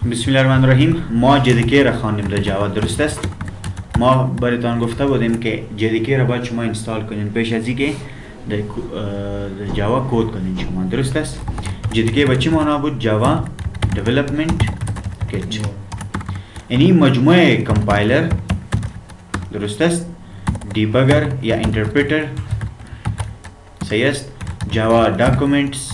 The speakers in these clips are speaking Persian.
बिस्मिल्लाहिर्रहमानिर्रहीम. ما JDK را خواندیم در جاوا، درست است؟ ما براتون گفته بودیم که JDK را باید شما اینستال کنین پیش از اینکه در جاوا کد کنین شما، درست است؟ JDK با چی معنا بود؟ جاوا دیولپمنت کیت. یعنی مجموعه کمپایلر، درست است؟ دیبگر یا اینترپریتر، صحیح است؟ جاوا داکومنتس،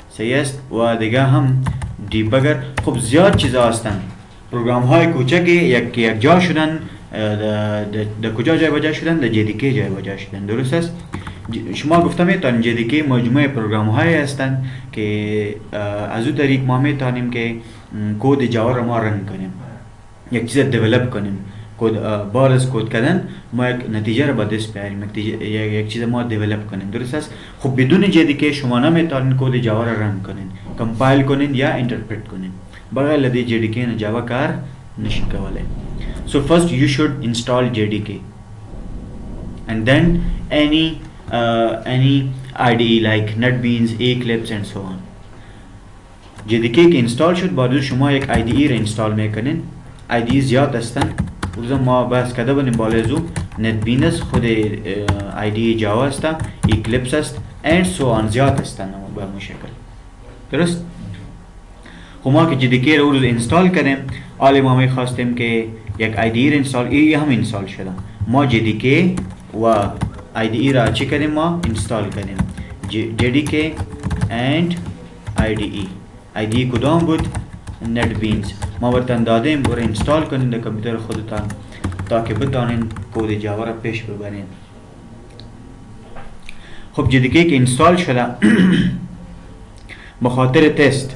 صحیح است؟ و دیگه هم دیبگر. خب زیاد چیزا هستن، پروگرام های کوچک یک جا شدن، در کجا جای بجا شدن؟ در JDK جای بجا شدن، درست است؟ شما گفتم میتونیم JDK مجموعه پروگرام های هستن که از اون طریق ما میتونیم که کد جاوا را ما رن کنیم، یک چیز دیولپ کنیم. بعد از کد کردن ما یک نتیجه را به دست بیاریم، یک چیز ما دیولپ کنیم، درست است؟ خب بدون JDK شما نمیتونین کد جاوا را رن کنین، کمپایل کنین یا اینترپریت کنین. بغیر از JDK نه جاوا کار نشي کوله. So first you should install JDK and then any IDE like NetBeans, Eclipse and so on. JDK که اینستال شد بعد شما یک IDE را اینستال میکنین. IDE زیاد هستن، روزا ما بس کده بودیم بالای زو. NetBeans خود IDE جاوا است، Eclipse است and so on، زیاد هستن به همون شکل، درست؟ خب ما که JDK رو روز اینستال کردیم، حالا ما میخواستیم که یک IDE را اینستال، هم اینستال شده. ما JDK و IDE را چی کردیم؟ ما اینستال کردیم. JDK and IDE کدام بود؟ NetBeans. ما براتون دادیم برای اینستال کنین در کامپیوتر خودتان تا که بتونین کد جاوا را پیش ببرین. خب JDK که اینستال شده بخاطر تست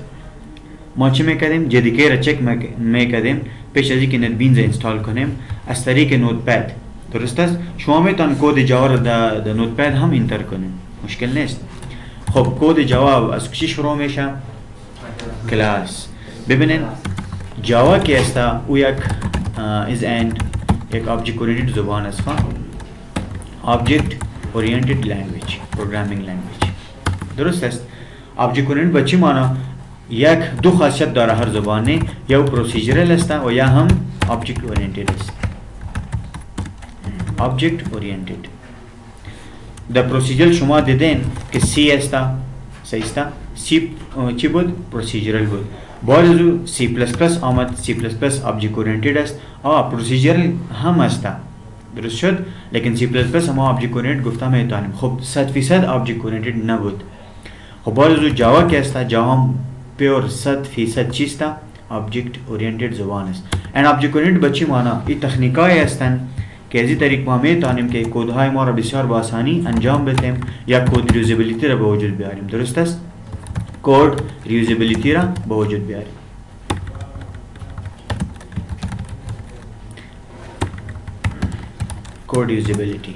ما چی میکردیم؟ JDK را چک میکردیم پیش از اینکه NetBeans اینستال کنیم از طریق نوتپد، درست است؟ شما میتونین کد جاوا را در نوتپد هم انتر کنین، مشکل نیست. خب کد جاوا از چی شروع میشه؟ کلاس. ببینین جاوا که است او یک یک آبجکت اورینتد زبان است، آبجکت اورینتد لنگویج، پروگرامینگ لنگویج، درست است؟ آبجکت اورینتد با چی معنی؟ یک دو خاصیت داره هر زبانی، یا پروسیجرال است و یا هم آبجکت اورینتد است. آبجکت اورینتد در پروسیجرال شما دیدین که سی است، صحیح است؟ سی چی بود؟ پروسیجرال بود. بعد از او C++ آمد. C++ آبجکت اورینتد است، پروسیجرال هم است، درست شد؟ لیکن C++ هم آبجکت اورینتد گفته میتونیم. خب 100% آبجکت اورینتد نبود. خب بعد از او جاوا که است، جاوا هم پیور 100% چیست؟ آبجکت اورینتد زبان است. این آبجکت اورینتد به چی معنی؟ این تکنیکایی هستند که از این طریق ما میتونیم که کدهای ما را بسیار با آسانی انجام بدیم یا کد ریوزابیلیتی را به وجود بیاریم، درست است؟ کد ریوزابیلیتی را به وجود بیاریم. کد ریوزابیلیتی،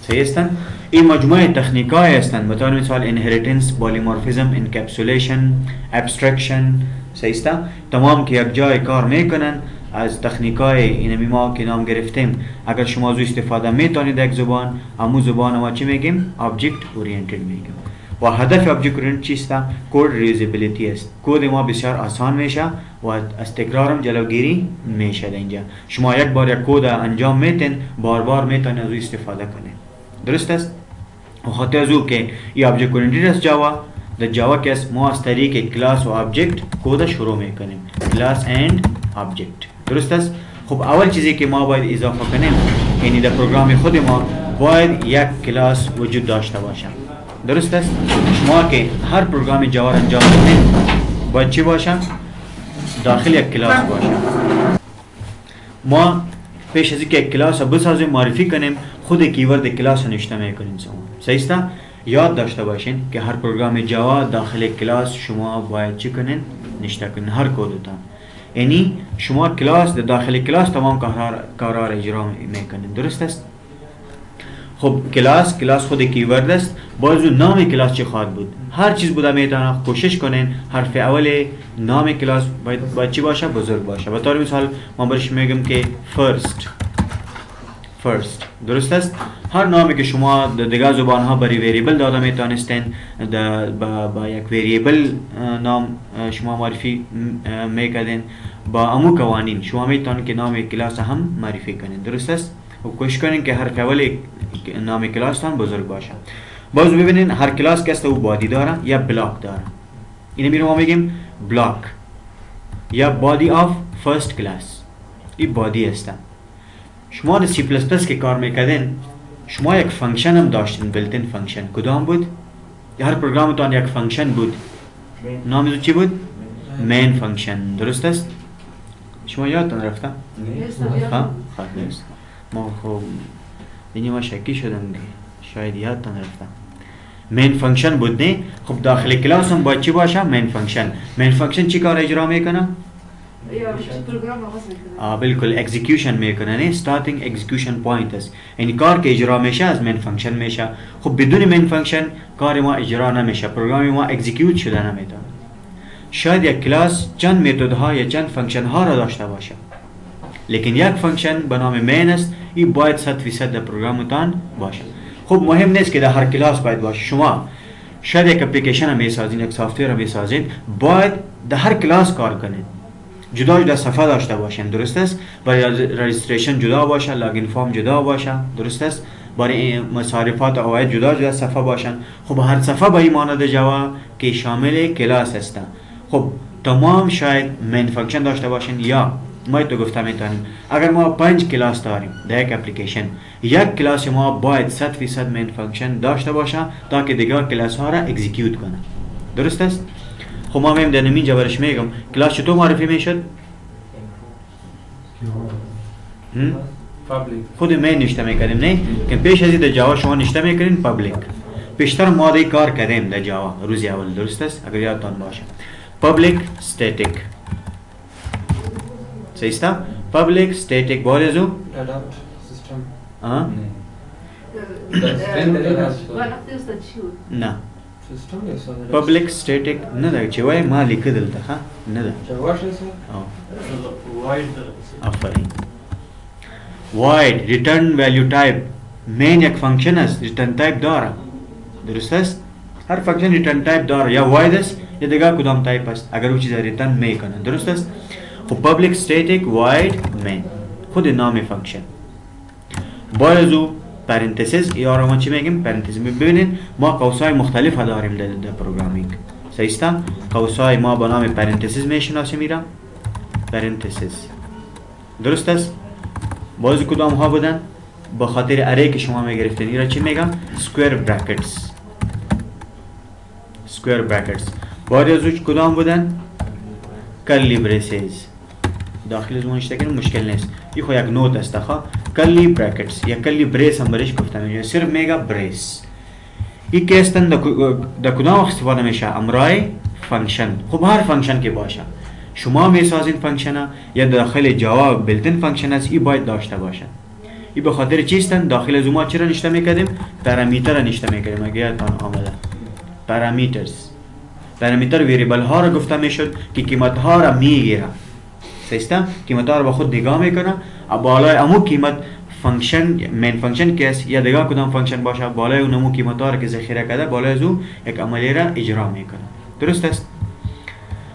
صحیح هستند؟ این مجموعه تکنیک‌های هستند، مثلا مثال اینهریتنس، پلیمورفیزم، انکپسولیشن، ابسترکشن، صحیح است؟ تمام که یک جای کار میکنن از تکنیک‌های اینمی ما که نام گرفتیم. اگر شما از استفاده میتونید یک زبان، همون زبان ما چی میگیم؟ آبجکت اورینتد میگیم. و هدف آبجکت اورینتد چیست؟ کد ریوزابیلیتی است. کد ما بسیار آسان میشه و از تکرارم جلوگیری میشه. اینجا شما یک بار یک کد انجام میتین، بار بار میتونید از استفاده کنید، درست است؟ و خاطر از او که این آبجکت اورینتد است جاوا، در جاوا که است ما از طریق کلاس و آبجکت کد شروع میکنیم، کلاس اند آبجکت، درست است؟ خب اول چیزی که ما باید اضافه کنیم، یعنی در پروگرام خود ما باید یک کلاس وجود داشته باشه، درست است؟ شما که هر پروگرام جاوا انجام بدید باید چی باشه؟ داخل یک کلاس باشه. ما پیش از اینکه یک کلاس رو بسازیم معرفی کنیم خود کیورد کلاس رو نوشته میکنیم، صحیح است؟ یاد داشته باشین که هر پروگرام جاوا داخل کلاس شما باید چی کنین؟ نوشته کنین هر کدتان. یعنی شما کلاس در داخل کلاس تمام کارا را اجرا میکنین، درست است؟ خب کلاس خود کیورد است. باز نام کلاس چی خواهد بود؟ هر چیز بوده میتونه، کوشش کنین حرف اول نام کلاس باید چی باشه؟ بزرگ باشه. به طور مثال ما برش میگم که فرست first. درست است؟ هر نامی که شما دیگر زبان ها برای وریبل داده میتونستین با یک وریبل نام شما معرفی میکردین، با امو قوانین شما میتونین که نام کلاس هم معرفی کنین. درست است؟ و کوشش کنین که هر اول نام کلاس تان بزرگ باشه. باز ببینین هر کلاس که است او بادی داره یا بلاک داره. اینو میرم ما میگیم بلاک یا بادی آف فرست کلاس. این بادی است. شما در سی پلس پلس که کار میکردین شما یک فانکشن هم داشتین، بلتین فانکشن. کدام بود؟ هر پروگرامتان یک فانکشن بود. نامش چی بود؟ مین فانکشن. درست است؟ شما یادتان رفته؟ ها؟ خب نیست. ما خب اینی ما شکی شدم شاید یادتان رفته. مین فانکشن بود نه؟ خب داخل کلاس هم باید چی باشه؟ مین فانکشن. مین فانکشن چی کار اجرا میکنه؟ بالکل اکزیکیوشن میکنه نه؟ ستارتینگ اکزیکیوشن پوینت است. یعنی کار که اجرا میشه از مین فانکشن میشه. خب بدون مین فانکشن کار ما اجرا نمیشه، پروگرام ما اکزیکیوت شده نمیتونه. شاید یک کلاس چند متد ها یا چند فانکشن ها را داشته باشه، لیکن یک فانکشن به نام مین است. این باید 100% در پروگرامتان باشه. خب مهم نیست که در هر کلاس باید باشه. شما شاید یک اپلیکیشن میسازین، یک سافتور میسازین، باید در هر کلاس کار کنید. جدا جدا صفحه داشته باشین. درست است؟ برای رجیستریشن جدا باشه، لاگین فرم جدا باشه. درست است؟ برای مصارفات عواید جدا جدا صفحه باشن. خب هر صفحه به این مانند جوا که شامل کلاس هستن. خب تمام شاید مین فانکشن داشته باشین، یا ما تو گفتم میتونیم اگر ما 5 کلاس داریم در یک اپلیکیشن، یک کلاس ما باید 100% مین فانکشن داشته باشه تا که دیگر کلاس ها را اکزیکیوت کنه. درست است؟ خب ما میم در اینجا برش میگم کلاس چطور معرفی میشد؟ خود مین نشته میکردیم نه؟ که پیش از این در جاوا شما نشته میکردین پابلیک. پیشتر ما دی کار کردیم در جاوا روزی اول. درست است؟ اگر یادتان باشه پابلیک استاتیک صحیح است؟ پابلیک استاتیک بارزو adapt system. نه System is on the پابلیک استاتیک نه ده چې وای ما لیکدل ته نه ده. Java is آفرین. void return value type main یک فانکشن است، return type داره. درست است؟ هر فانکشن return type داره، یا void است یا دیگر کدام تایپ است اگر او چیز return میکنه. درست است؟ خب public static void main خود نام فانکشن. بارزو پرانتزیس یا را ما چی میگیم؟ پرانتزیس. ببینید ما قوسای مختلف داریم در پروگرامینگ. صحیح است؟ قوسای ما به نام پرانتزیس میشناسیم. میرم پرانتزیس. درست است؟ باز کدام ها بودن؟ به خاطر اره که شما میگرفتین ایرا چی میگم؟ سکویر براکتس. سکویر براکتس. بارزو کدام بودن؟ کرلی بریسز. داخل از اونش تکنیم مشکل نیست. این خو یک نوت است خواه کرلی براکتس یا کرلی بریس هم برش گفتم میشه، صرف میگه بریس. این که استن در کدام استفاده میشه؟ امرای فانکشن. خب هر فانکشن که باشه شما میسازین فانکشن یا داخل جاوا بلتن فانکشن است، این باید داشته باشه. این به خاطر چیستن داخل از ما چرا نشته میکردیم؟ پارامیتر را نشته میکردیم. اگه یادتان آمده پارامیترز، پارامیتر ویریبل ها را گفته میشد که قیمت ها را میگیره. صحیح؟ قیمت ها را با خود نگاه میکنه، بالای امو قیمت فانکشن مین فانکشن که است یا دیگر کدام فانکشن باشه بالای اون امو قیمت ها را که ذخیره کرده بالای از او یک عملیه را اجرا میکنه. درست است؟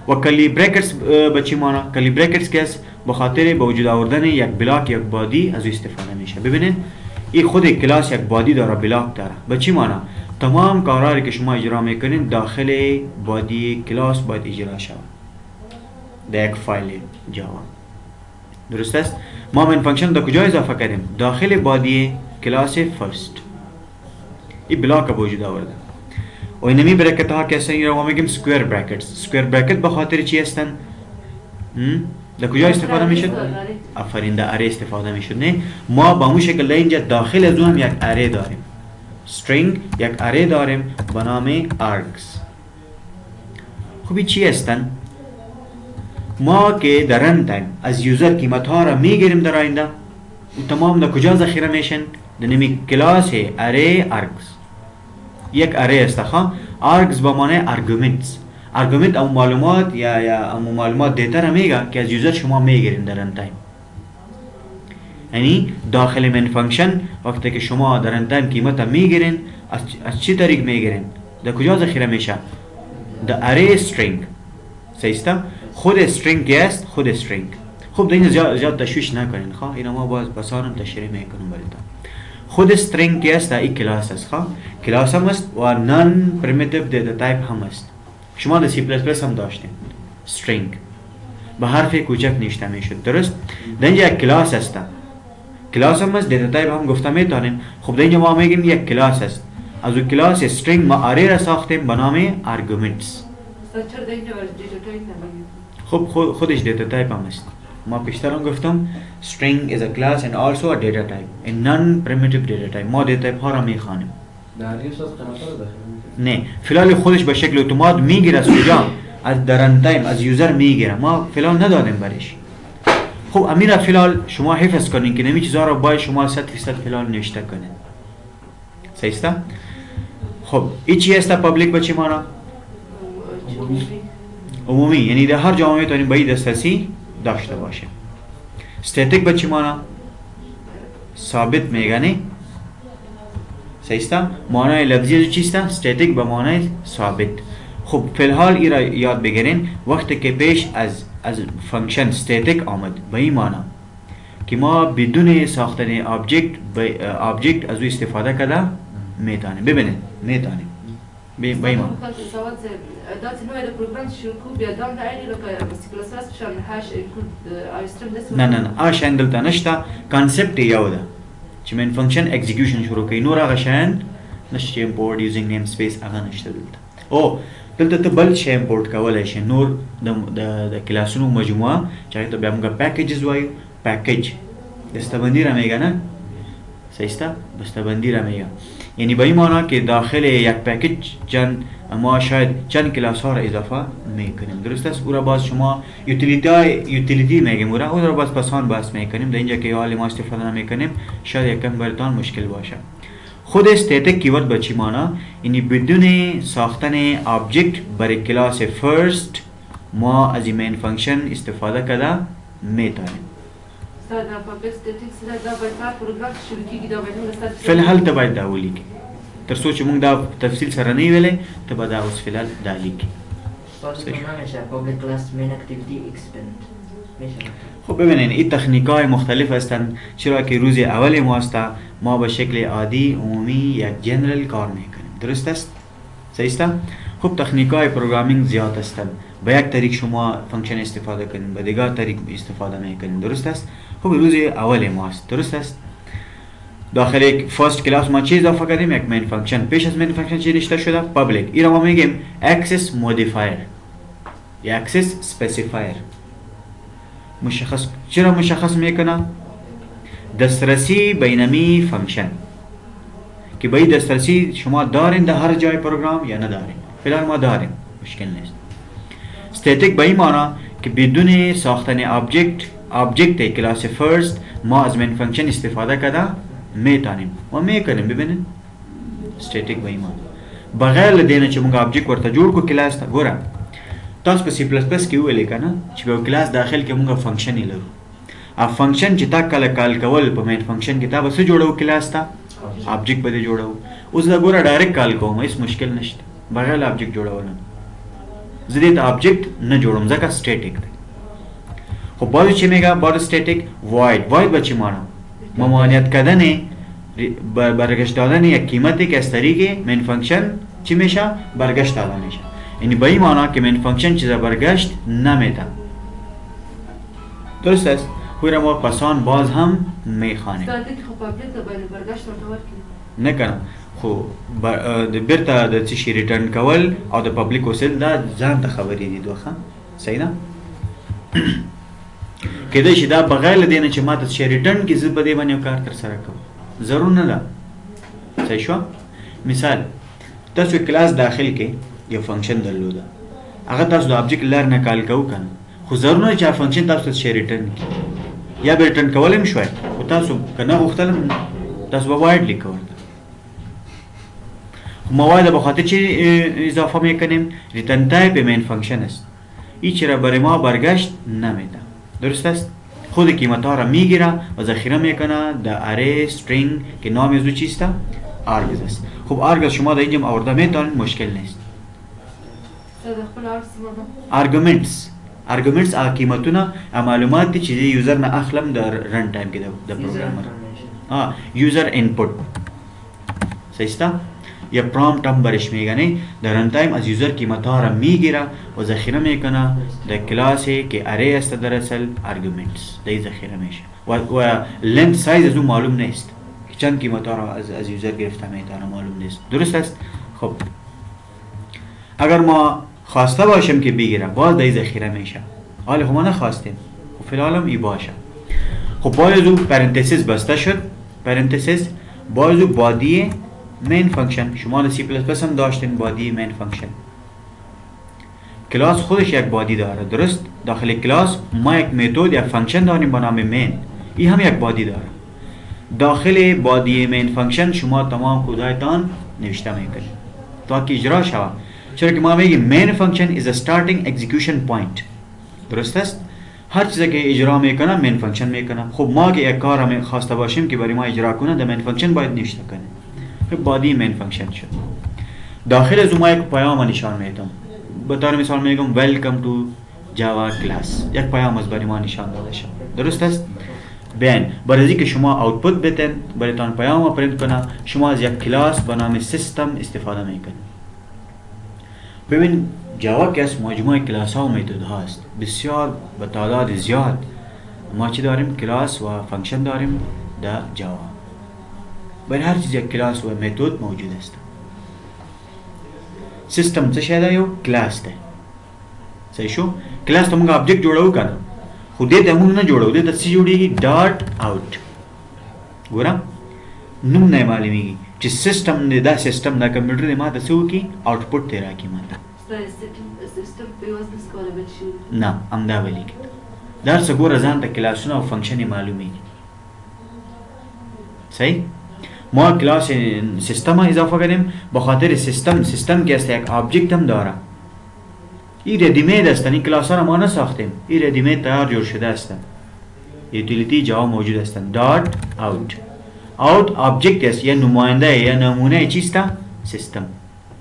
و کلی بریکرز به چی معنی؟ کلی بریکرز که است به خاطر به وجود آوردن یک بلاک یک بادی از او استفاده میشه. ببینید این خود کلاس یک بادی داره، بلاک داره. به چی معنی؟ تمام کارهایی که شما اجرا میکنین داخل بادی کلاس باید اجرا شود در یک فایل جاوا. درست است؟ ما من فانکشن در کجا اضافه کردیم؟ داخل بادی کلاس فرست. این بلاک به وجود آورده. و اینمی برکت ها که هستن ما میگیم سکویر براکتس. سکویر براکت به خاطر چی هستن؟ در کجا استفاده میشد؟ آفرین در اره استفاده میشد. نه ما با اون شکل اینجا داخل از اون هم یک اره داریم، string یک اره داریم به نام args. خوبی چی هستن؟ ما که در رن تایم از یوزر قیمت ها را میگیریم در آینده و تمام در کجا ذخیره میشن؟ در نمی کلاس اره args. یک اره است خواه args با معنی arguments. argument او معلومات یا معلومات دیتا را میگه که از یوزر شما میگیرین در رن تایم. یعنی داخل من فانکشن وقتی که شما در ان تایم قیمت میگیرین از چی طریق میگیرین؟ در کجا ذخیره میشه؟ در اره استرینگ. صحیح است؟ خود استرینگ کی است؟ خود استرینگ. خب دیگه زیاد تشویش نکنین. خواه اینا ما باز بسانم تشریح میکنم براتون. خود استرینگ کی است؟ این کلاس است. خواه کلاس هم است و نان پریمیتیو دیتا تایپ هم است. شما در سی پلس پلس هم داشتین استرینگ به حرف کوچک نوشته میشد، درست؟ در اینجا یک کلاس است. کلاس هم است، دیتا تایپ هم گفته میتونیم. خب در اینجا ما میگیم یک کلاس است. از اون کلاس استرینگ ما اره را ساختیم به نام آرگومنتس. خب خودش دیتا تایپ هم است. ما پیشتر هم گفتم string is a class and also a data type, a non-primitive data type. ما دیتا تایپ ها را میخوانیم. نه فعلا خودش به شکل اتومات میگیره. از کجا؟ از در ان تایم از یوزر میگیره. ما فعلا ندادیم برش. خب امیر فعلا شما حفظ کنین که نمی چیزا را باید شما 100% فعلا نوشته کنین. صحیح است؟ خب این چی است پابلیک به چی معنی؟ عمومی، یعنی در هر جا میتونیم به این دسترسی داشته باشه. استاتیک به چی معنی؟ ثابت میگنی. صحیح است؟ معنای لفظی چیست؟ استاتیک به معنای ثابت. خب فی الحال ای را یاد بگیرین وقتی که پیش از فانکشن استاتیک آمد به این معنی که ما بدون ساختن آبجکت از او استفاده کرده میتونیم. ببینید میتونیم به این معنی نه آش اندلتا نشتا کانسپت یو ده چې من فانکشن اکزیکیوشن شروع کوي نور هغه شان نشته امپورټ یوزینګ نیم سپیس هغه نشته دلته. او دلته ته بل شی امپورټ کولای شي نور د کلاسونو مجموعه چې ته بیا موږ پاکیجز وایو. پاکیج دستبندی را میگه نه. صحیح است؟ دستبندی را میگه یعنی به این معنی که داخل یک پاکیج ما شاید چند کلاس ها را اضافه میکنیم، درست است؟ او را باز شما یوتیلیتی میگیم او را باز پسان بحث میکنیم. در اینجا که حال ما استفاده نمیکنیم شاید یکم براتون مشکل باشه. خود استاتیک کیورد به چی معنی؟ یعنی بدون ساختن آبجکت برای کلاس فرست ما از این مین فانکشن استفاده کرده میتونیم. فی الحال ته باید دا ولیکي تر څو چې موږ دا تفصیل سره نه ویلې ته به دا اوس فی الحال دا لیکي. خب ببینین این تکنیک‌های مختلف هستند چرا که روز اول ماست ما به شکل عادی عمومی یک جنرال کار میکنیم، درست است؟ صحیح است؟ خب تکنیک‌های پروگرامینگ زیاد هستند. به یک طریق شما فانکشن استفاده کنید، به دیگر طریق استفاده میکنید، درست است؟ خب روز اول ماست، درست است؟ داخل یک فرست کلاس ما چی اضافه کردیم؟ یک مین فانکشن. پیش از مین فانکشن چی نوشته شده؟ پابلیک. این را ما میگیم اکسس مودیفایر یا اکسس اسپسیفایر. مشخص چرا مشخص میکنه؟ دسترسی بینمی فانکشن که به این دسترسی شما دارین در هر جای پروگرام یا ندارین. فعلا ما داریم، مشکل نیست. استاتیک به این معنی که بدون ساختن آبجکت کلاس فرست ما از مین فانکشن استفاده کرده میتونیم و میکنیم. ببینید استاتیک به این معنی بغیر لدینه چې موږ آبجکت ورته جوړ کو کلاس ته. ګوره تاسو په سی پلس پلس کې ویل کنه چې په کلاس داخل کې موږ فانکشن لرو. ا فانکشن چې تا کله کال کول په مین فانکشن کې تا بس جوړو کلاس ته آبجکت به جوړو. اوس دا ګوره ډایرکټ کال کوم هیڅ مشکل نشته بغیر آبجکت جوړول. زه دې ته آبجکت نه جوړوم ځکه سټیټیک دی. خب باید چی میگه؟ باید استاتیک void به چی معنی؟ ممانعت کردن برگشت دادن یک قیمتی که از طریق مین فانکشن چی میشه؟ برگشت داده میشه. یعنی به این معنی که مین فانکشن چیزا برگشت نمیده، درست است؟ خوی را ما پسان باز هم میخوانیم. استاتیک خب پابلیک برگشت ورته ورکړي نه کنه خو د بیرته د څه شي ریټرن کول او د پبلک وسیل دا ځان ته خبرې دي دوخه. صحیح ده؟ کېدای شي دا بغیر له دې نه چې ما ته شی ریټرن کړي زه په دې باندې کار تر سره کوم، ضرور نه ده. صحیح شو؟ مثال تاسو کلاس داخل کې یو فانکشن درلوده، هغه تاسو د آبجکټ لار نه کال کوو کنه، خو ضرور نه چې فانکشن تاسو ته شی ریټرن کړي یا به ریټرن کول هم شوی، خو تاسو کنه غوښتل تاسو به وایډ لیکو. مواد به خاطر چی اضافه میکنیم؟ ریترن تایپ مین فانکشن است. این چرا برای ما برگشت نمیده، درست است؟ خود قیمت ها را میگیره و ذخیره میکنه در اره استرینگ که نام از او چیست؟ آرگز است. خب آرگز شما در اینجا آورده میتونید، مشکل نیست. خپل ارس arguments قیمتونه معلومات دی چیزی یوزر نه اخلم در رن تایم کې د پروګرامر یوزر انپوت صحیح است یا پرامپت هم برش میگنه در رن تایم از یوزر قیمت ها را میگیره و ذخیره میکنه در کلاسی که اره است در اصل arguments دی ذخیره میشه و لنت سایز از اون معلوم نیست که چند قیمت ها را از یوزر گرفته میتونه معلوم نیست. درست است؟ خب اگر ما خواسته باشم که بگیره باز دی ذخیره میشه، حالا خب ما نخواستیم، خب فی الحال هم ای باشه. خب باز او پرانتزیس بسته شد، پرانتزیس باز او بادی مین فانکشن. شما در سی پلاس پلاس هم داشتین بادی مین فانکشن. کلاس خودش یک بادی داره، درست؟ داخل کلاس ما یک متد یا فانکشن داریم به نام مین، این هم یک بادی داره. داخل بادی مین فانکشن شما تمام کدایتان نوشته میکنید تا که اجرا شود، چرا که ما میگیم مین فانکشن is a starting execution point. درست است؟ هر چیزی که اجرا میکنه مین فانکشن میکنه. خب ما که یک کار هم خواسته باشیم که برای ما اجرا کنه در مین فانکشن باید نوشته کنه. خب بادی مین فانکشن شد. داخل از ما یک پیام نشان میدم. به طور مثال میگم welcome to java class، یک پیام از برای ما نشان داده شد. درست است؟ بین برای اینکه شما آوتپوت بتن برایتان پیام پرینت کنه شما از یک کلاس به نام سیستم استفاده میکنید. ببین جاوا که از مجموعه کلاس ها و میتود هاست، بسیار به تعداد زیاد ما چی داریم؟ کلاس و فانکشن داریم در جاوا. برای هر چیز یک کلاس و میتود موجود است. سیستم څه شی ده؟ یو کلاس ده. صحیح شو؟ کلاس ته موږ ابجیکټ جوړو کنه، خو دې ته موږ نه جوړو، دې ته څه جوړیږي؟ ډاټ اوټ. ګوره نوم نه معلومیږي چې سیستم دې دا سیستم دا کمپیوټر دې ما ته څه وکړي؟ آوټپوټ دی راکړي ما ته. سیستم په یوه ځل کولی بل شي نه همدا ولیکي. دا څه ګوره ځان ته کلاسونه او فانکشن یې معلومیږي. صحیح؟ ما کلاس سیستم اضافه کردیم به خاطر سیستم که است یک آبجکت هم داره. این ردیمید است، این کلاس ها را ما نساختیم، این ردیمید تیار جور شده است. یوتیلیتی جاوا موجود است. دات اوت آبجکت است یا نماینده یا نمونه چیست؟ سیستم،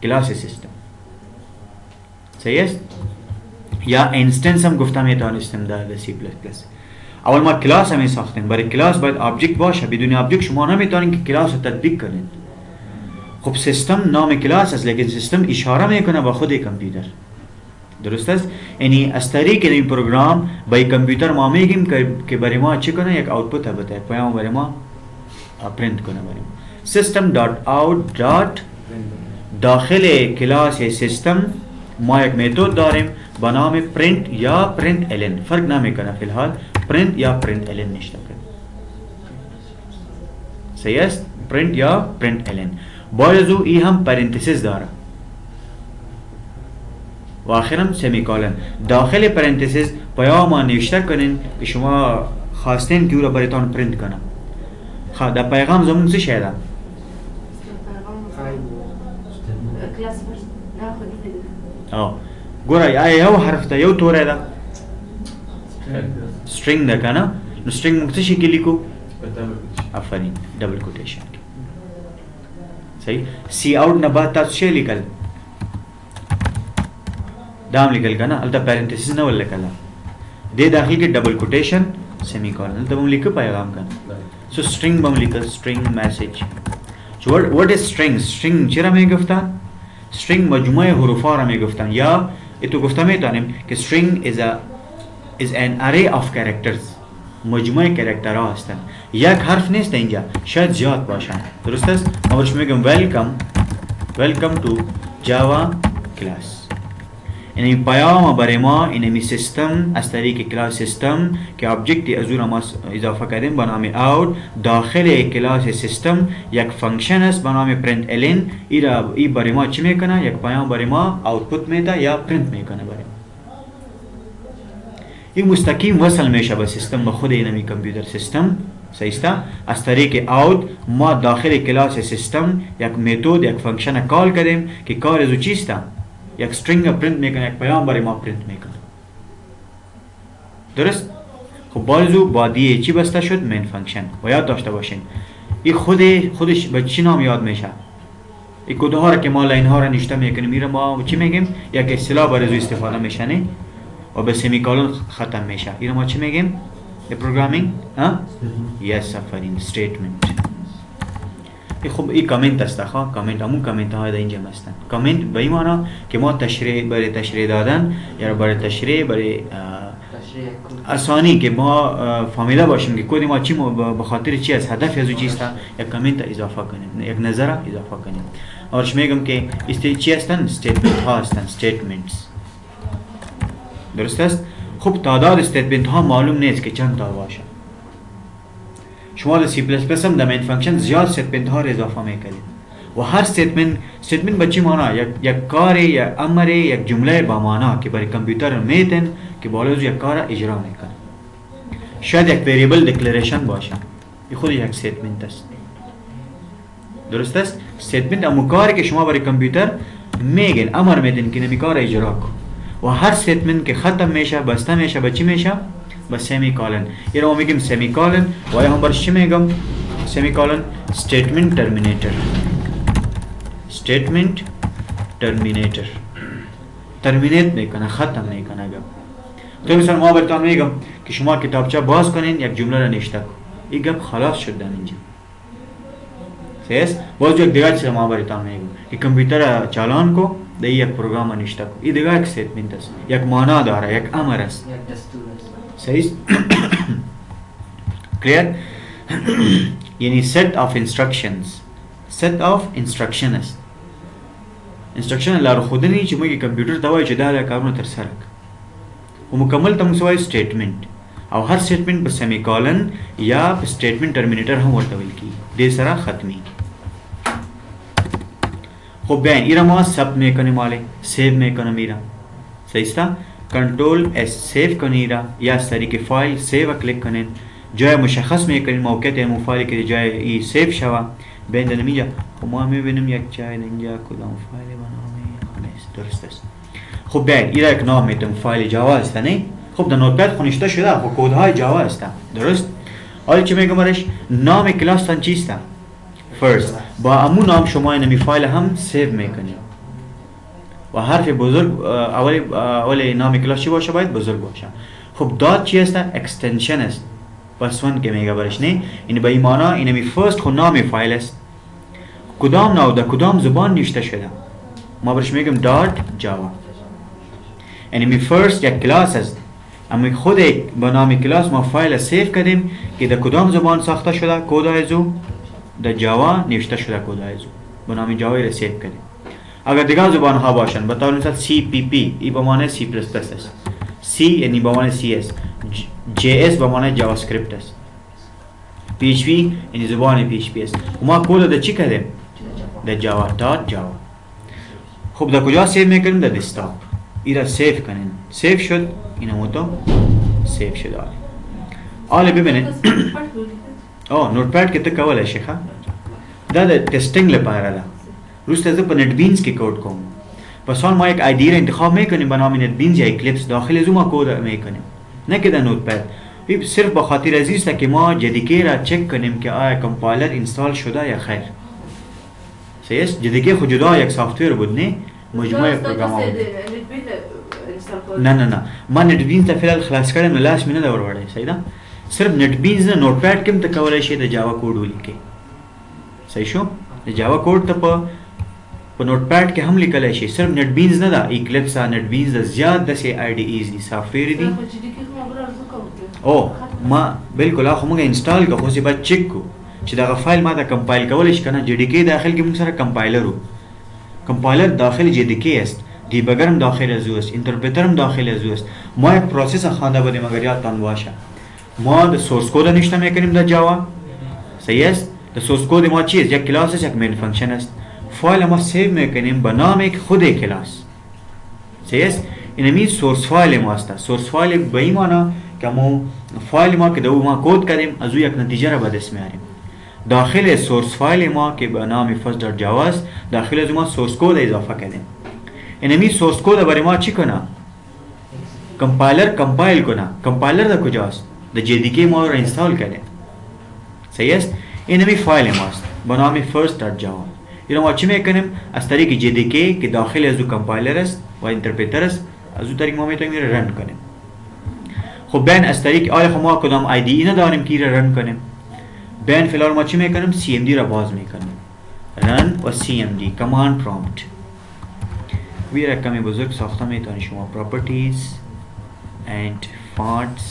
کلاس سیستم. صحیح است؟ یا انستنس هم گفتم میتونستیم در سی پلاس پلاس. اول ما کلاس هم ساختیم، برای کلاس باید آبجکت باشه، بدون آبجکت شما نمیتونین که کلاس رو تطبیق کنید. خب سیستم نام کلاس است لیکن سیستم اشاره میکنه به خود کامپیوتر. درست است؟ یعنی از طریق این پروگرام با کامپیوتر ما میگیم که برای ما چی کنه؟ یک آوتپوت بده، پیام برای ما پرینت کنه. برای ما سیستم دات اوت دات داخل کلاس سیستم ما یک میتود داریم با نام پرینت یا پرینت الن. فرق نمیکنه فی الحال پرینت یا پرینت الن نشته کنه. صحیح است؟ پرینت یا پرینت الن. باید او ای هم پرانتزیس داره و آخرم سمیکالن. داخل پرانتزیس پیام نوشته کنین که شما خواستین که او را برایتان پرینت کنه. در پیغام زمون چه شده؟ کلاس فرست نه خو دې ګوره یو حرف ته یو توری ده string ده کنه، نو string موږ څه شي کې لیکو؟ آفرین ډبل کوټیشن کې. صحیح؟ سی آوټ نه بعد تاسو څه لیکل؟ دا هم لیکل کنه، هلته پرانتزیس نه ول لیکل، دې داخل کې ډبل کوټیشن سیمی کولن، هلته هم لیکو پیغام کنه. سو string به هم لیکل string message. what is string چرا میگفتن؟ string مجموعه حروف را میگفتن یا اتو گفته میتونیم که string is an array of characters، مجموعه کرکتر ها هستن، یک حرف نیست اینجا، شاید زیاد باشن. درست است؟ ما برش میگم welcome to java class. یعنی پیام برای ما اینمی سیستم از طریق کلاس سیستم که آبجکتی از اون ما اضافه کردیم به نام اوت، داخل کلاس سیستم یک فانکشن است به نام پرینت الن. ای برای ما چی میکنه؟ یک پیام برای ما آوتپوت میده یا پرینت میکنه برای ما. این مستقیم وصل میشه به سیستم، به خود اینمی کامپیوتر سیستم. صحیح است؟ از طریق اوت ما داخل کلاس سیستم یک میتود یک فانکشن کال کردیم که کار از چیست؟ یک string پرینت میکنه، یک پیام برای ما پرینت میکنه. درست؟ خب بازو بادیه چی بسته شد؟ مین فانکشن. و یاد داشته باشین این خودش به چی نام یاد میشه؟ این کد ها را که ما لاین ها را نشته میکنیم میره ما چی میگیم؟ یک اصطلاح برای زو استفاده میشه نه و به سمیکالون ختم میشه. این ما چی میگیم؟ پروگرامینگ یس آفرین استیتمنت. خب این کامنت است خواه کامنت همون کامنت های در اینجا هستن. کامنت به این معنی که ما برای تشریح دادن یا برای تشریح برای آسانی که ما فهمیده باشیم که کد ما چی به خاطر چی است هدف از چی است یک کامنت اضافه کنیم یک نظر اضافه کنیم. اورش میگم که است چی هستن؟ استیتمنت ها هستن استیتمنتس. درست است؟ خب تعداد استیتمنت ها معلوم نیست که چند تا باشه. شما در سی پلس پلس هم در مین فانکشن زیاد استیتمنت ها را اضافه میکنید و هر استیتمنت به چی معنی؟ یک کار یک امر یک جمله با معنی که برای کامپیوتر میتن که بالا از یک کار اجرا میکنه. شاید یک وریبل دکلریشن باشه این خود یک استیتمنت است. درست است؟ استیتمنت همون کاری که شما برای کامپیوتر میگن امر میدین که نمی کار اجرا کن و هر استیتمنت که ختم میشه بسته میشه به چی میشه؟ با سمیکالن. یه رو میگیم سمیکالن و هم برش چی میگم؟ سمیکالن statement terminator. statement terminator terminate میکنه ختم میکنه. تو مثلا ما براتون میگم که شما کتابچه باز کنین یک جمله را نوشته کن این گپ خلاص شد در اینجا. سیس باز یک دیگه چیز ما براتون میگم که کامپیوتر چالان کو در یک پروگرام نوشته کن این دیگه یک استیتمنت است یک معنی داره یک امر است. یک دستور است. صحیح clear یعنی set of instructions است. instruction لار خودنی چې موږ کمپیوټر ته وایي چې دا کارونه تر سره کړي او مکمل ته موږ وایي statement او هر statement په سمیکالن یا په statement terminator هم ورته ویل کیږي دې سره ختمي. خب بیان ایرا ما سب میکنیم ماله سیو میکنم ایرا صحیح است. کنترل اس سیو کنیرا یا از طریق فایل سیو کلیک کنین جای مشخص میکنین موقعیت همون فایلی که جای ای سیو شوه بین نمیجا خب ما میبینیم یک جای اینجا کدام فایلی بنامه درست است. خب بیاین ایرا یک نام میتونم فایل جاوا است نه. خب در نوتپد خونشته شده خب کدهای جاوا است درست. حالا چی میگم برش نام کلاس تان چیست؟ فرست با همون نام شما اینمی فایل هم سیو میکنید و حرف بزرگ اول نام کلاس چی باشه؟ باید بزرگ باشه. خب دات چی است؟ اکستنشن است. پس ون که میگه برش نه این به این معنی اینمی فرست خود نام فایل است کدام نام در کدام زبان نوشته شده ما برش میگم دات جاوا. اینمی فرست یک کلاس است اما خود با نام کلاس ما فایل سیو کردیم که در کدام زبان ساخته شده کد ایزو در جاوا نوشته شده کد ایزو با نام جاوا را سیو کردیم. اگر دیگر زبان ها باشن بطور مثال سی پی پی ای با معنی سی پلس پلس است سی یعنی با معنی سی است جی اس با معنی جاوا اسکریپت است پی اچ پی یعنی زبان پی اچ پی است و ما کد در چی کردیم؟ در جاوا دات جاوا. خب در کجا سیو میکنیم؟ در دسکتاپ ای را سیو کنین سیو شد این موتو سیو شد. آله ببینید نوتپد که تا کوله شیخه دا در تستینگ لپاره ده روز تازه پا نت بینز که کود کنم پس حال ما یک آیدی را انتخاب میکنیم به نام نت بینز یا اکلیپس داخل از ما کود میکنیم نه که در نوتپد صرف با خاطر عزیز تا که ما جدیکه را چک کنیم که آیا کمپایلر اینستال شده یا خیر. صحیح است. جدیکه خود جدا یک سافتویر بود نه مجموعه پروگرام ها بود. نه ما نت بینز تا فعلا خلاص کردم لاش مینه دور وڑه صحیح ده صرف نت بینز نه نوتپد کم تا کولای شي د جاوا کوډ ولیکي صحیح شو د جاوا کوډ ته په نوتپد کې هم لیکلای شي صرف نت بینز نه ده ایکلیپس نت بینز د زیات د سی آی ډی ایز دي سافټویر دي او ما بالکل اخو موږ انسټال کو خو سی بعد چک کو چې دا فایل ما دا کمپایل کول شي کنه جی ډی کې داخل کې موږ سره کمپایلر وو کمپایلر داخل جی ډی کې است دیبگر هم داخل از او است اینترپریتر هم داخل از او است ما یک پروسس خوانده بودیم اگر یادتان باشه ما د سورس کد نوشته میکنیم در جاوا صحیح است. د سورس کد ما چیست؟ یک کلاس است یک مین فانکشن است فایل ما سیو میکنیم به نام یک خود کلاس صحیح است. اینمی سورس فایل ما است. سورس فایل به این معنی که ما فایل ما که دو ما کد کردیم از او یک نتیجه را به دست میاریم داخل سورس فایل ما که به نام first.java است داخل از ما سورس کد اضافه کردیم. اینمی سورس کد برای ما چی کنه؟ کمپایلر کمپایل کنه. کمپایلر در کجاست؟ د JDK ما رو اینستال کردیم. صحیح است؟ این همی فایل ماست به نام first.java. این ما چی میکنیم؟ از طریق JDK که داخل از او کمپایلر است و اینترپریتر است، از او طریق ما میتونیم رن کنیم. خب بین از طریق آیا ما کدام IDE نداریم که رن کنیم؟ بین فعلا ما چی میکنیم؟ CMD را باز میکنیم. run و CMD command prompt. وی را کمی بزرگ ساخته میتونی شما properties and fonts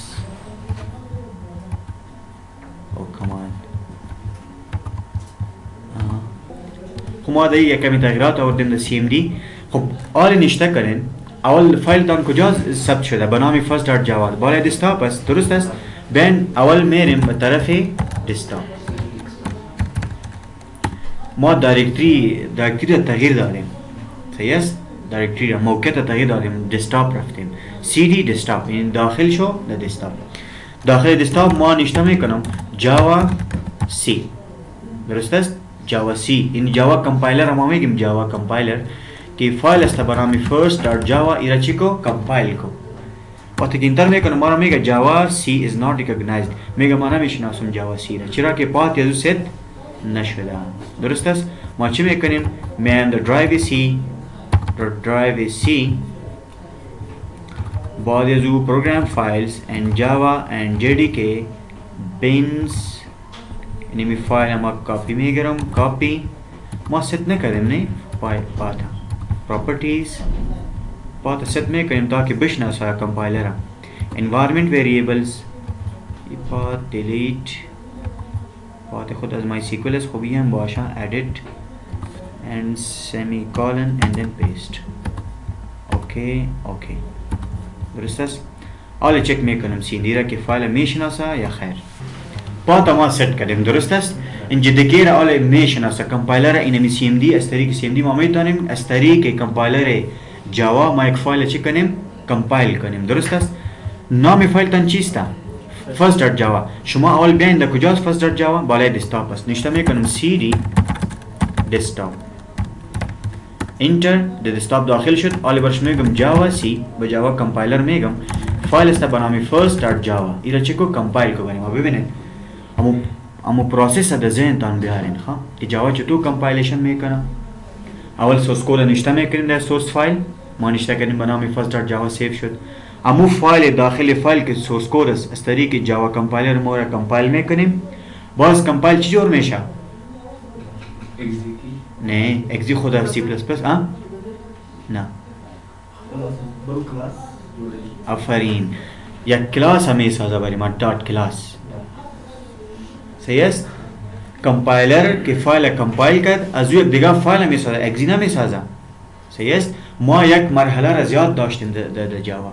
او command. خب ما دیگه کمی تغییرات آوردیم در CMD. خب آل نشته کنین اول فایل تان کجا ثبت شده؟ به نام first.java بالای دسکتاپ است، درست است؟ بین اول میریم به طرف دسکتاپ. ما دایرکتری را تغییر دادیم. صحیح است؟ دایرکتری را موقع تغییر دادیم، دسکتاپ رفتیم. CD دسکتاپ، این داخل شو در دسکتاپ. داخل دسکتاپ ما نشته میکنم جاوا سی، درست است؟ جاوا سی، این جاوا کمپایلر ما میگیم جاوا کمپایلر که فایل است به نام first.java ایرا چی کو کمپایل کو. وقتی که اینتر میکنم ما را میگه جاوا سی is not recognized، میگه ما نمیشناسم جاوا سی را، چرا که پات یزو ست نشده. درست است؟ ما چی میکنیم؟ میایم در درایو سی بعد از او program files and java and JDK bins. اینمی فایل ما کاپی میگیرم، کاپی ما ست نکردیم نه پاتا properties پاتا ست میکنیم تاکه بشناسه کمپایلر. environment variables پات delete پات خود از MySQL است، خوبی هم باشه edit and semicolon and then paste. اوکی درست است؟ حالا چک میکنم CMD را که فایل میشناسه یا خیر. پاتا ما ست کردیم، درست است؟ این JDK را حالا میشناسه کمپایلر. اینمی CMD از طریق CMD ما میتونیم از طریق کمپایلر جاوا ما یک فایل چی کنیم؟ کمپایل کنیم، درست است؟ نام فایل تان چیست؟ first.java. شما اول بیاین در کجاست first.java؟ بالای دسکتاپ است. نشته میکنم CD desktop. انتر در دسکتاپ داخل شد. حالا برش میگم جاوا سی به جاوا کمپایلر میگم فایل است به نام first.java ایرا چی کو کمپایل کو کنیم. ببینید امو پروسس در ذهن تان بیارین ها که جاوا چطور کمپایلیشن میکنه. اول سورس کد نشته میکنیم در سورس فایل، ما نشته کردیم به نام first.java سیو شد. امو فایل داخل فایل که سورس کد است از طریق جاوا کمپایلر ما را کمپایل میکنیم. باز کمپایل چی جور میشه؟ نه اگزی خود سی پلس پلس نه آفرین یک کلاس همی سازه برای ما دات کلاس. صحیح است؟ کمپایلر که فایل کمپایل کرد از یک دیگه فایل همی سازه، اگزی نمی سازه. صحیح است؟ ما یک مرحله را زیاد داشتیم در جاوا.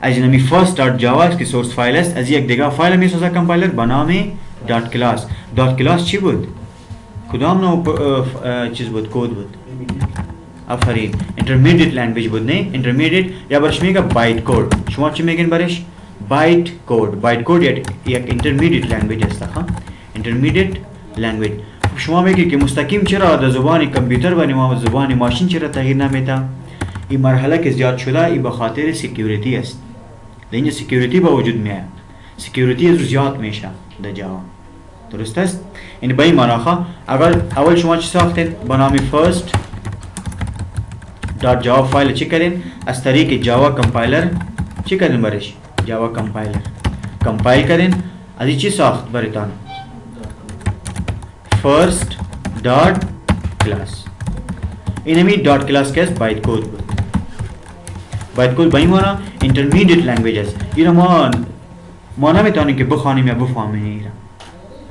از نمی first.java که سورس فایل است از یک دیگه فایل همی سازه کمپایلر به نام دات کلاس. دات کلاس چی بود؟ کدام نوع چیز بود؟ کد بود؟ آفرین اینترمدیت لنگویج بود نه؟ اینترمدیت یا برش میگه بایت کد. شما چی میگین برش؟ بایت کد. بایت کد یک اینترمدیت لنگویج است ها، اینترمدیت لنگویج. شما میگی که مستقیم چرا در زبان کامپیوتر و زبان ماشین چرا تغییر نمیده؟ این مرحله که زیاد شده این به خاطر سکیوریتی است. در این سکیوریتی با وجود میاد، سکیوریتی از زیاد میشه در جاوا، درست است؟ این به این معنی اگر اول شما چی ساختین به نام first.java فایل چی کردین از طریق جاوا کمپایلر چی کردین برش؟ جاوا کمپایلر کمپایل کردین. از چی ساخت برایتان؟ first.class. این همی dot class که است بایت کد بود. بایت کد به این معنی اینترمدیت لنگویج است. اینا ما نمیتونیم که بخوانیم یا بفهمیم اینا،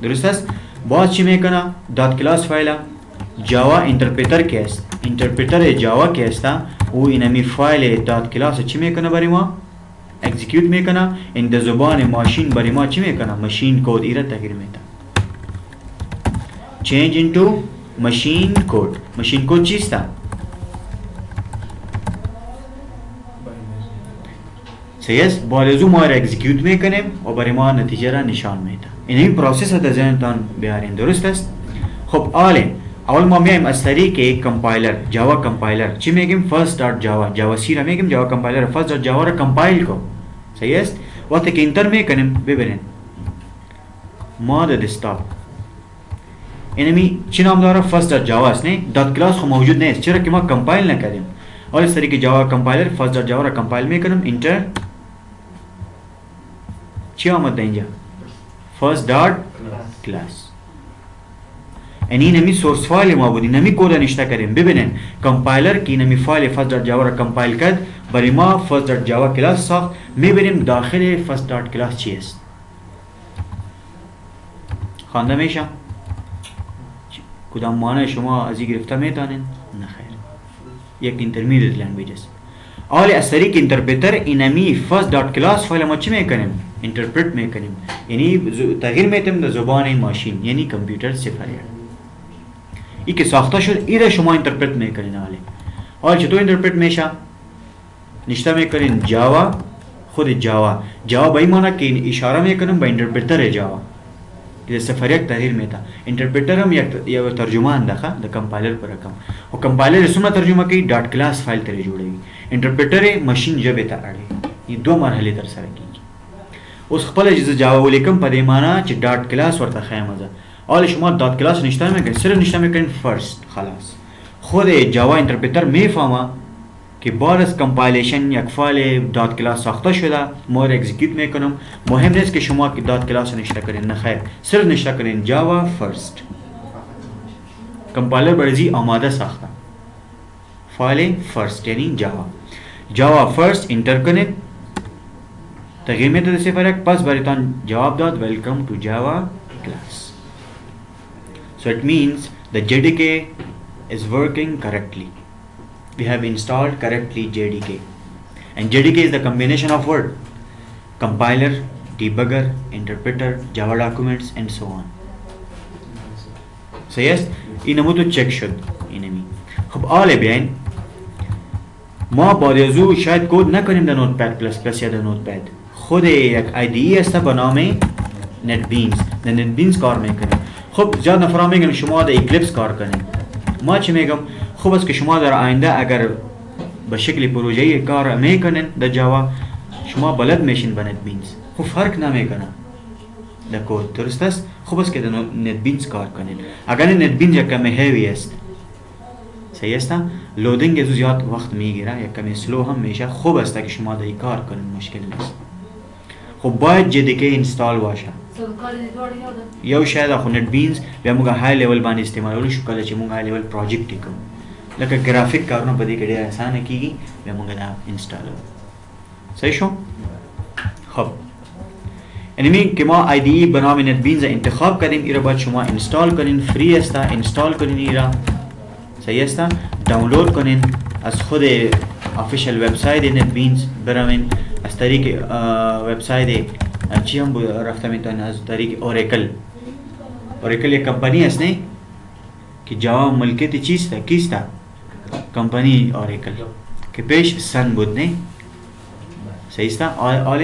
درست است؟ باز چی میکنه؟ دات کلاس فایل جاوا اینترپریتر که است، اینترپریتر جاوا که است او اینمی فایل دات کلاس چی میکنه برای ما؟ اکزیکیوت میکنه. این در زبان ماشین برای ما چی میکنه؟ ماشین کد ایرا تغییر میده. change into machine code. machine code چیست؟ صحیح است؟ بالازو ما را اکزیکیوت میکنیم و برای ما نتیجه را نشان میده. این پروسس در ذهنتان بیارین، درست است؟ خب اول ما میایم از طریق کمپایلر جاوا کمپایلر چی میگیم؟ first.java جاوا سی را میگیم جاوا کمپایلر first.java را کمپایل کو. صحیح است؟ وقتی که اینتر میکنیم ببینید ما در دسکتاپ اینمی چی نام داره فرست دات جاوا است نه دات کلاس خو موجود نیست چرا که ما کمپایل نکردیم حالا از طریق جاوا کمپایلر فرست دات جاوا را کمپایل میکنم اینتر چی آمد اینجا فرست دات کلاس یعنی نمی سورس فایل ما بود نمی کد نشته کردیم ببینید کمپایلر کی نمی فایل فرست دات جاوا را کمپایل کرد برای ما فرست دات جاوا کلاس ساخت میبینیم داخل فرست دات کلاس چی است خوانده میشه کدام معنی شما از این گرفته میتونین نه خیر یک اینترمدیت لنگویج است حالا از طریق اینترپرتر اینمی فرست دات کلاس فایل ما چی میکنیم اینترپرت میکنیم یعنی تغییر میتیم در زبان ماشین یعنی کامپیوتر صفر ای که ساخته شد ای را شما اینترپرت میکنین حالا چطور اینترپرت میشه نشته میکنین جاوا خود جاوا به این معنی که اشاره میکنیم به اینترپرتر جاوا که صفر یک تغییر میده اینترپرتر هم یک ترجمان ده د کمپایلر پر رقم او کمپایلر سمه ترجمه کوي ډاټ کلاس فایل ترې جوړوي اینترپرتر ماشین ژبه ته اړي یہ دو مرحله تر سره کیږي اوس خپل اجازه جاوا ولیکم په دې معنی چې ډاټ کلاس ورته خیمه ده حالا شما دات کلاس نشته میکنین صرف نشته میکنین فرست خلاص خود جاوا اینترپرتر میفهمه که بعد از کمپایلیشن یک فایل دات کلاس ساخته شده ما را اکزیکیوت میکنم مهم نیست که شما که دات کلاس نشته کنین نه خیر صرف نشته کنین جاوا فرست کمپایلر برزی آماده ساخته فایل فرست یعنی جاوا فرست انتر کنید تغییر میده صفر یک پس برایتان جواب داد ویلکم تو جاوا کلاس so it means the JDK is working correctly. We have installed correctly JDK and JDK is the combination of word compiler, debugger, interpreter, Java documents and so on. So yes, اینمو تو چک شد اینمی خب آله بیاین ما بعد از او شاید کد نکنیم در نوتپد پلس پلس یا در نوتپد خود یک IDE است به نام NetBeans در NetBeans کار میکنیم خب زیاد نفرا میگن شما در اکلیپس کار کنیم ما چی میگم خوب است که شما در آینده اگر به شکل پروژه‌ای کار میکنین در جاوا شما بلد میشین به NetBeans خب فرق نمیکنه در کد درست است خوب است که در NetBeans کار کنین اگر NetBeans یک کمی هیوی است صحیح است لودینگ از زیاد وقت میگیره یک کمی سلو هم میشه خوب است که شما در این کار کنین مشکل نیست خب باید JDK اینستال باشه یو شاید خو NetBeans بیا موږ های لیول باندې استعمالول شو کله چې موږ های لیول پروجیکټ کوو لکه گرافیک کارونه په دې کې ډېر اسانه کیږي بیا موږ دا انسټال صحیح شو خب انمی که ما IDE به نام NetBeans انتخاب کردیم این را باید شما انستال کنین فری است انستال کنین این را صحیح است دانلود کنین از خود افیشل وبسایت NetBeans بروین از طریق وبسایت چی هم رفته میتونن از طریق اوریکل یک کمپانی است نه که جاوا ملکیت چیست کیست کمپانی اوریکل که پیش سن بود نه صحیح است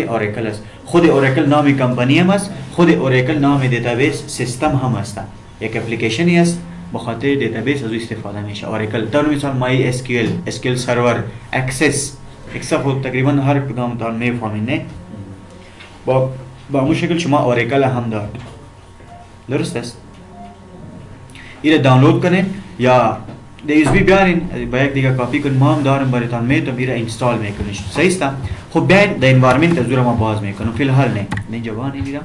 اوریکل است خود اوریکل نام کمپانی هم است خود اوریکل نام دیتابیس سیستم هم است یک اپلیکیشنی است به خاطر دیتابیس از استفاده میشه اوریکل در مثال مای SQL سرور اکسس تقریبا هر کدام تان میفهمین نه با همون شکل شما اوریکل هم دارید درست است این دانلود کنین یا در USB بیارین با یک دیگه کاپی کنین ما هم دارم برایتان میتونم این اینستال میکنین صحیح است خب بیاین در انوایرمنت از ما باز میکنم فی الحال نه جوانی میرم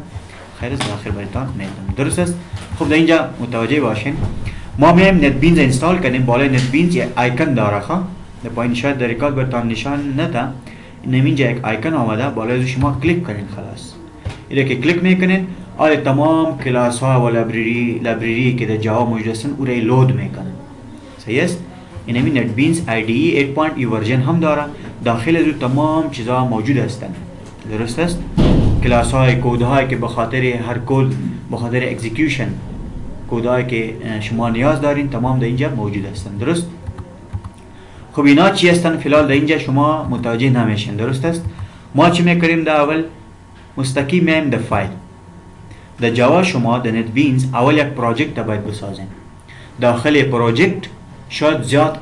خیر است آخر برایتان میتونم درست است خب در اینجا متوجه باشین ما میایم NetBeans اینستال کنیم بالای NetBeans یک آیکن داره ها در پایین شاید در ریکارد برایتان نشان نده اینجا یک آیکن آمده بالای شما کلیک کنین خلاص اینه که کلیک میکنین آره تمام کلاس ها و لایبرری که در جاوا موجود هستن او را لود میکنن صحیح است اینمی NetBeans IDE 8.0 ورژن هم داره داخل از تمام چیزها موجود هستند درست است کلاس های کد هایی که به خاطر هر کد به خاطر اکزیکیوشن کد هایی که شما نیاز دارین تمام در اینجا موجود هستند درست خب اینا چی هستن فعلا در اینجا شما متوجه نمیشین درست است ما چی میکنیم در اول مستقیم میایم در فایل در جاوا شما در NetBeans اول یک پروژکت باید بسازین داخل پروژکت شاید زیاد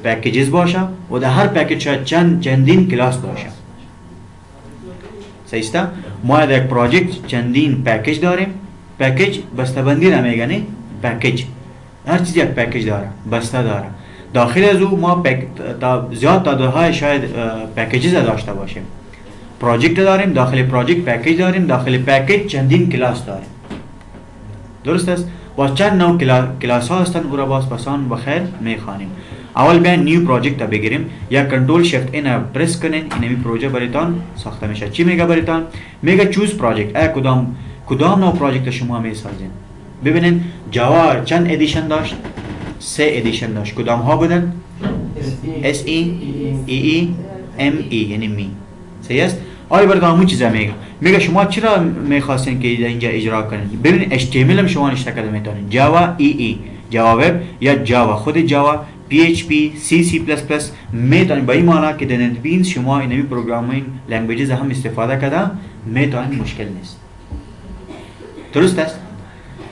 پکیجز باشه و در هر پکیج شاید چندین کلاس باشه صحیح است. ما در یک پروژکت چندین پکیج داریم. پکیج بسته‌بندی نمیگه نه، پکیج هر چیزی یک پکیج داره، بسته داره. داخل از او ما زیاد تعدادهای شاید پکیجز داشته باشیم. پروژکت داریم، داخل پروژکت پکیج داریم، داخل پکیج چندین کلاس داریم. درست است؟ با چند نوع کلاس ها هستند او را باز پسان بخیر میخوانیم. اول بیاین نیو پروژکت بگیریم، یا کنترل شیفت این پرس کنین، اینمی پروژه برایتان ساخته میشه. چی میگه برایتان؟ میگه چوز پروژکت. کدام نوع پروژکت شما میسازین. ببینین جاوا چند ادیشن داشت؟ 3 ادیشن داشت. کدام ها بودن؟ SE EE ME یعنی می. صحیح است؟ آیا براتون همون چیزا میگه شما چرا میخواستین که اینجا اجرا کنین؟ ببینید HTML هم شما نشته کرده میتونین. جاوا EE جاوا وب یا جاوا خود جاوا PHP C++ میتونین. با این معنی که در نتبینز شما اینمی پروگرامینگ لنگویجز هم استفاده کرده میتونین، مشکل نیست. درست است؟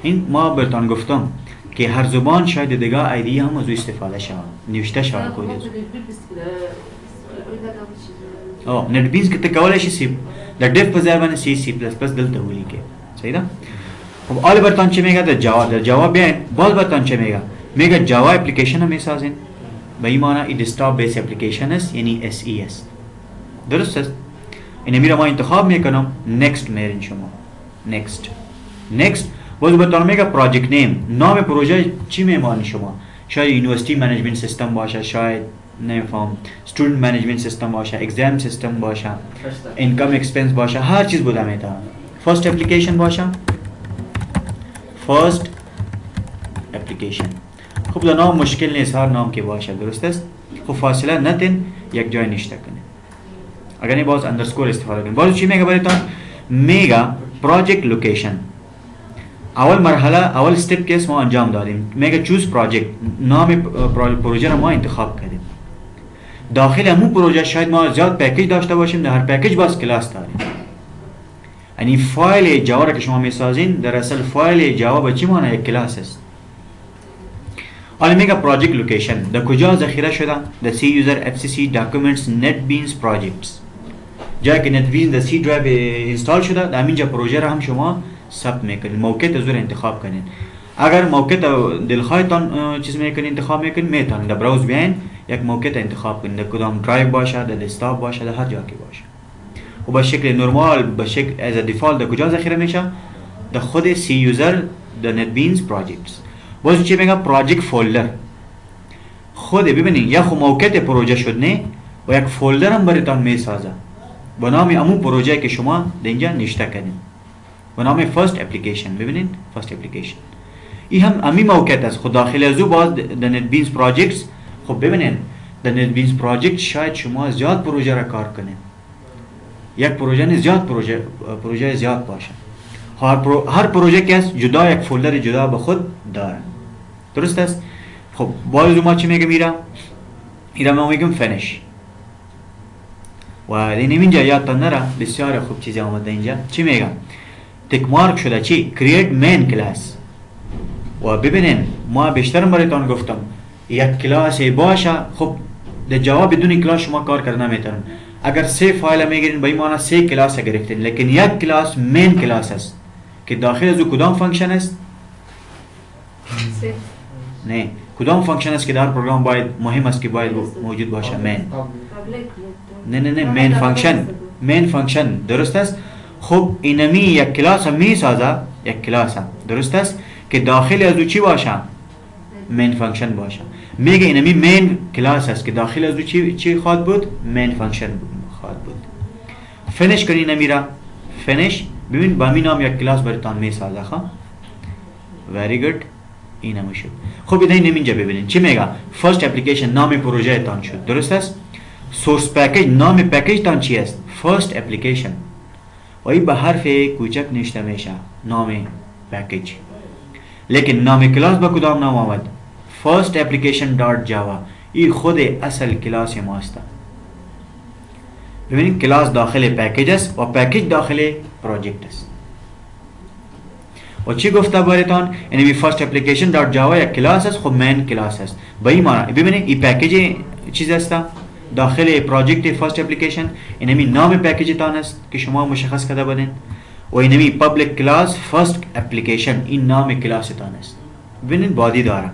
این ما براتون گفتم که هر زبان شاید دیگه ایده هم از استفاده شود، نوشته شود کد. نتبینز که تکوله شی در دف په ځای باندې C++ دلته ولیکه. صحیح ده؟ خب حالا براتون چی میگه؟ در جاوا بیاین باز براتون چی میگه جاوا اپلیکیشن هم میسازین. به این معنی این دسکتاپ بیس اپلیکیشن است، یعنی SE است. درست است؟ اینو میرم ما انتخاب میکنم، next میرین شما. next باز براتون میگه پروژکت نیم، نام پروژه چی میمانی شما؟ شاید یونیورسیتی منیجمنت سیستم باشه، شاید نمیفهم استودنت منیجمنت سیستم باشه، اگزام سیستم باشه، اینکم اکسپنس باشه، هر چیز بوده میتونه. فرست اپلیکیشن باشه، فرست اپلیکیشن. خب در نام مشکل نیست، هر نام که باشه. درست است؟ خب فاصله نتین یک جای نشته کنه. اگر نه باز اندرسکور استفاده کنید. باز چی میگه براتون؟ میگه پروژکت لوکیشن. اول مرحله، اول استپ که ما انجام دادیم، میگه چوز پروژکت، نام پروژه را ما انتخاب کردیم. داخل همون پروژه شاید ما زیاد پکیج داشته باشیم، در هر پکیج باز کلاس داریم. یعنی فایل جاوا را که شما میسازین، در اصل فایل جاوا به چی معنی؟ یک کلاس است. حالا میگه پروژکت لوکیشن در کجا ذخیره شده؟ در سی یوزر FCC داکیومنتس نتبینز پروژکتس. جایی که نتبینز در سی درایو اینستال شده، در همینجا پروژه را هم شما ثبت میکنید. موقع تزور انتخاب کنید. اگر موقع دلخواهتان چیز میکنید انتخاب میکنید، میتونید در براوز بیاین یک موقع انتخاب کنید، در کدام درایو باشه، در دسکتاپ باشه، در هر جا که باشه. و به شکل نرمال، به شکل از دیفالت در کجا ذخیره میشه؟ در خود سی یوزر در نتبینز پروژکتس. باز چی میگه؟ پروژکت فولدر. خود ببینید یا خود موقع پروژه شد نه و یک فولدر هم براتون میسازه با نام همون پروژه که شما در اینجا نشته کردین، با نام فرست اپلیکیشن. ببینید فرست اپلیکیشن این هم امی موقع است. خود داخل از او باز در نتبینز پروژکتس. خب ببینید در نتبینز پروژکت شاید شما زیاد پروژه را کار کنید، یک پروژه نه زیاد پروژه زیاد باشه. هر پروژه که است جدا یک فولدر جدا به خود داره. درست است؟ خب باز ما چی میگم؟ ایرا ما میگم فینیش. و این اینجا یادتان نره، بسیار خوب چیزی آمده اینجا. چی میگم؟ تک مارک شده چی؟ کرییت مین کلاس. و ببینین ما بیشتر براتون گفتم یک کلاس باشه. خب در جاوا بدون کلاس شما کار کردن نمیتونن. اگر 3 فایل میگیرین به این معنی 3 کلاس گرفتین، لیکن یک کلاس مین کلاس است که داخل از او کدام فانکشن است؟ نه، کدام فانکشن است که در پروگرام باید مهم است که باید موجود باشه؟ مین. نه مین فانکشن. درست است؟ خب اینمی یک کلاس هم میسازه، یک کلاس هم. درست است که داخل از او چی باشه؟ مین فانکشن باشه. میگه اینمی مین کلاس است که داخل از او چی خواهد بود؟ مین فانکشن خواهد بود. فینیش کنین نمیره. فینیش ببین با می نام یک کلاس براتون میسازه. خب وری گود. این هم شد. خب این اینجا ببینید چی میگه؟ فرست اپلیکیشن نام پروژه تان شد. درست است؟ سورس پکیج نام پکیج تان چی است؟ فرست اپلیکیشن. و این به حرف کوچک نوشته میشه نام پکیج. لیکن نام کلاس با کدام نام آمد؟ فرست اپلیکیشن دات جاوا. این خود اصل کلاس ماست. ببینید کلاس داخل پکیج است و پکیج داخل پروژکت است. و چی گفته براتون؟ یعنی فرست اپلیکیشن دات جاوا یک کلاس است، خب مین کلاس است. با این معنی ببینید این پکیج چیز است، داخل پراجکت فاست اپلیکیشن اینمی نام پکیج تان است که شما مشخص کرده بودین و اینمی پابلیک کلاس فاست اپلیکیشن این نام کلاس تان است ببینید بادی داره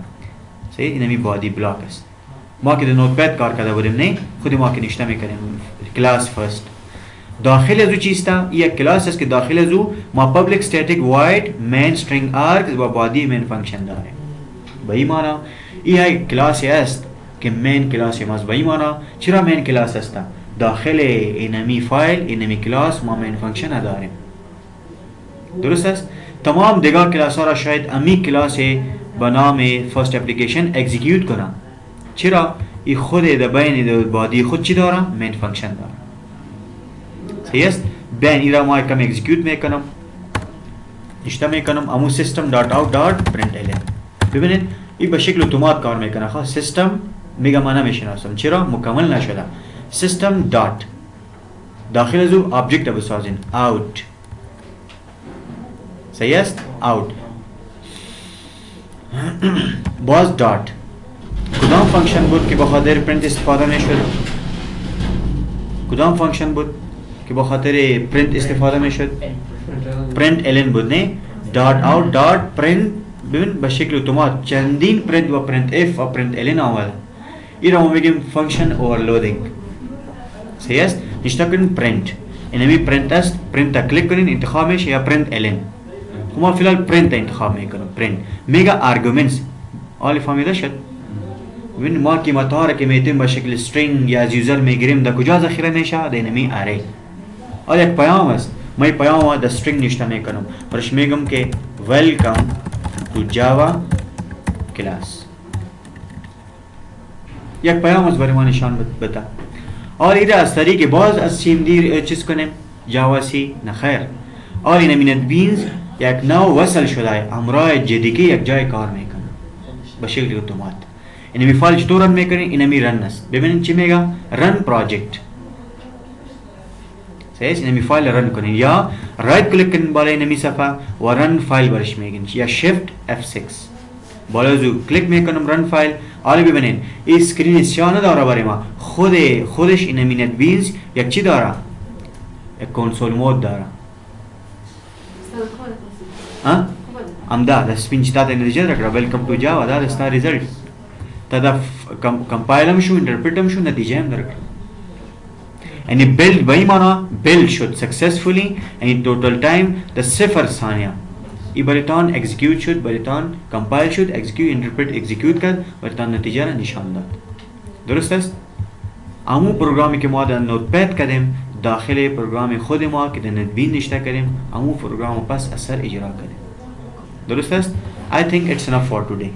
صحیح اینمی بادی بلاک است ما که در نوتپد کار کرده بودیم نه خود ما که نشته میکنیم کلاس فرست داخل از او چیستا یک کلاس است که داخل از او ما پابلیک استاتیک واید مین استرینگ آرگز و بادی مین فانکشن داریم به این معنی این یک کلاسی است که مین کلاسی ماست به این معنی چرا مین کلاس است داخل اینمی فایل اینمی کلاس ما مین فانکشن نداریم درست است تمام دیگر کلاس ها را شاید امی کلاس به نام فرست اپلیکیشن اکزیکیوت کنم چرا این خود در بین بادی خود چی داره مین فانکشن داره صحیح است بین این را ما کم اکزیکیوت میکنم نشته میکنم امو سیستم دات اوت دات پرنت ال ببینید این به شکل اتومات کار میکنه خب سیستم میگه من نمیشناسم چرا مکمل نشده سیستم دات داخل از او آبجکت بسازین اوت صحیح است اوت باز دات کدام فانکشن بود که بخاطر پرنت استفاده میشد کدام فانکشن بود که بخاطر پرنت استفاده میشد پرنت الن بود نه دات اوت دات پرنت ببین به شکل اتومات چندین پرنت و پرنت اف و پرنت الن آمده این را ما میگیم فانکشن اوورلودینگ صحیح است نشته کنین پرنت اینمی پرنت است پرنت تا کلیک کنین انتخاب میشه یا پرنت الن ما فی الحال پرنت انتخاب میکنم پرنت میگه آرگومنتس آلی فهمیده شد ببین ما قیمت ها را که میتیم به شکل استرینگ یا از یوزر میگیریم در کجا ذخیره میشه در اینمی اری یک پیام است ما این پیام در استرینگ نشته میکنم برش میگم که ویلکم تو جاوا کلاس یک پیام است برای ما نشان بده اور ایره از طریق باز از سیم دیر چیز کنیم جاوا سی نخیر اور این امینت بینز یک نو وصل شده همراه جدیکی یک جای کار میکنه به شکل اتومات اینمی فایل چطور رن میکنین اینمی رن است ببینید چی میگه رن پراجکت صحیح اینمی فایل رن کنین یا رایت کلیک کنین بالای اینمی صفحه و رن فایل برش میگین یا شیفت F6 بالا زو کلیک میکنم رن فایل حالا ببینین این اسکرین اسیا نداره برای ما خودش اینمی نت بینز یک چی داره یک کنسول مود داره ها ام دا سپین چی تا نتیجه درکړه ویلکم ټو جاوا دا ستا ریزلټ تا دا کمپایل شو انټرپریټ شو نتیجه هم درکړه and it build by mana build should successfully and in total time the 0 ثانیه ای بریتان execute should بریتان compile should execute interpret execute کرد بریتان نتیجه را نشان داد درست است امو پروگرامی که ما در نوتپد کردیم داخل پروگرام خود ما که در نتبین نشته کردیم امو پروگرام پس اثر اجرا کردیم درست است I think it's enough for today